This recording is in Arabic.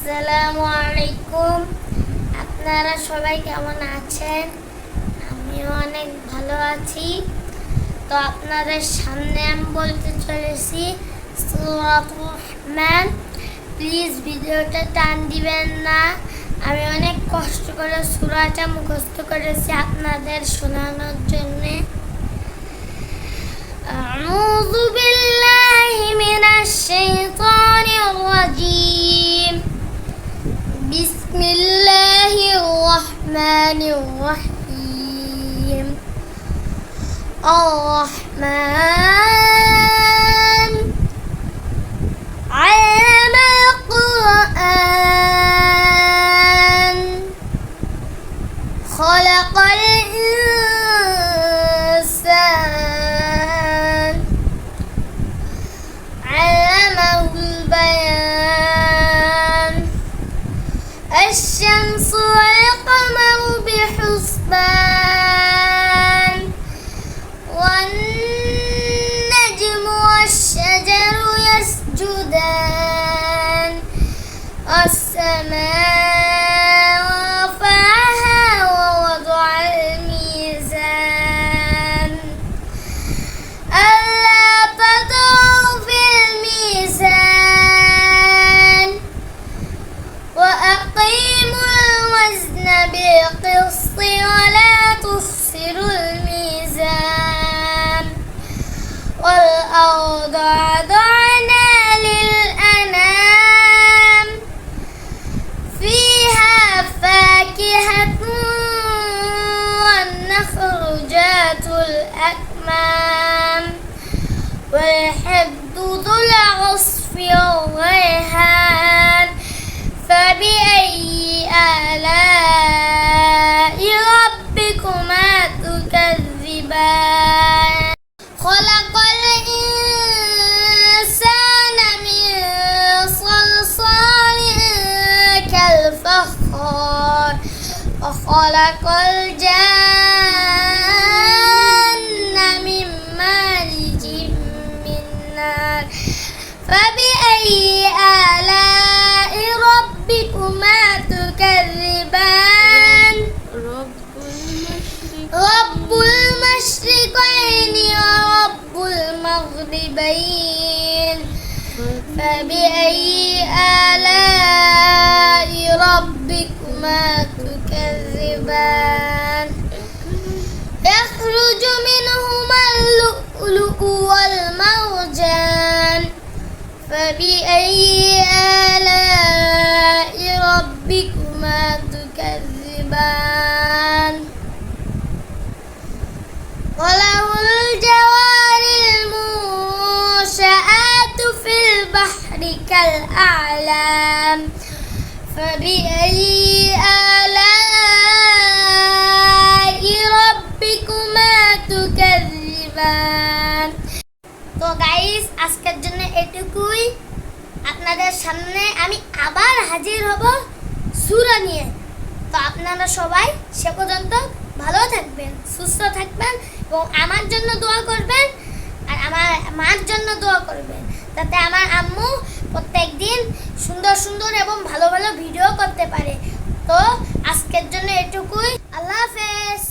আসসালামু আলাইকুম। আপনারা সবাই কেমন আছেন? আমিও অনেক ভালো আছি। তো আপনাদের সামনে আমি বলতে চলেছি সূরাতুর রহমান। প্লিজ ভিডিওটা টান দিবেন না। আমি অনেক কষ্ট করে সূরাটা মুখস্থ করেছি আপনাদের শোনানোর জন্যে। أعوذ بالله من الشيطان الرجيم. بسم الله الرحمن الرحيم. الرحمن علم القرآن خلق الإنسان علمه البيان. الشمس والقمر بحسبان والنجم والشجر يسجدان. السماء رفعها ووضع الميزان ألا تطغوا في الميزان وأقيموا الوزن بالقسط ولا تخسروا الميزان. والأرض وضعناها للأنام فيها فاكهة والنخل ذات الأكمام والحب ذو العصف والريحان. فبأي آلاء ربكما تكذبان. خلق الإنسان من صلصال كالفخار وخلق الجن من مارج من نار. فبأي آلاء ربكما تكذبان. رب المشرقين ورب المغربين. فبأي آلاء ربكما تكذبان. يخرج منهما اللؤلؤ والمرجان. فبأي آلاء ربكما تكذبان. وله الجوار المنشآت في البحر كالأعلام. فبأي آلاء ربكما تكذبان. তো গাইস, আজকের জন্য এটুকুই। আপনাদের সামনে আমি আবার হাজির হব সূরা নিয়ে। তো আপনারা সবাই সে পর্যন্ত ভালো থাকবেন, সুস্থ থাকবেন এবং আমার জন্য দোয়া করবেন আর আমার মার জন্য দোয়া করবেন, যাতে আমার আম্মু প্রত্যেকদিন সুন্দর সুন্দর এবং ভালো ভালো ভিডিও করতে পারে। তো আজকের জন্য এটুকুই। আল্লাহ হাফেজ।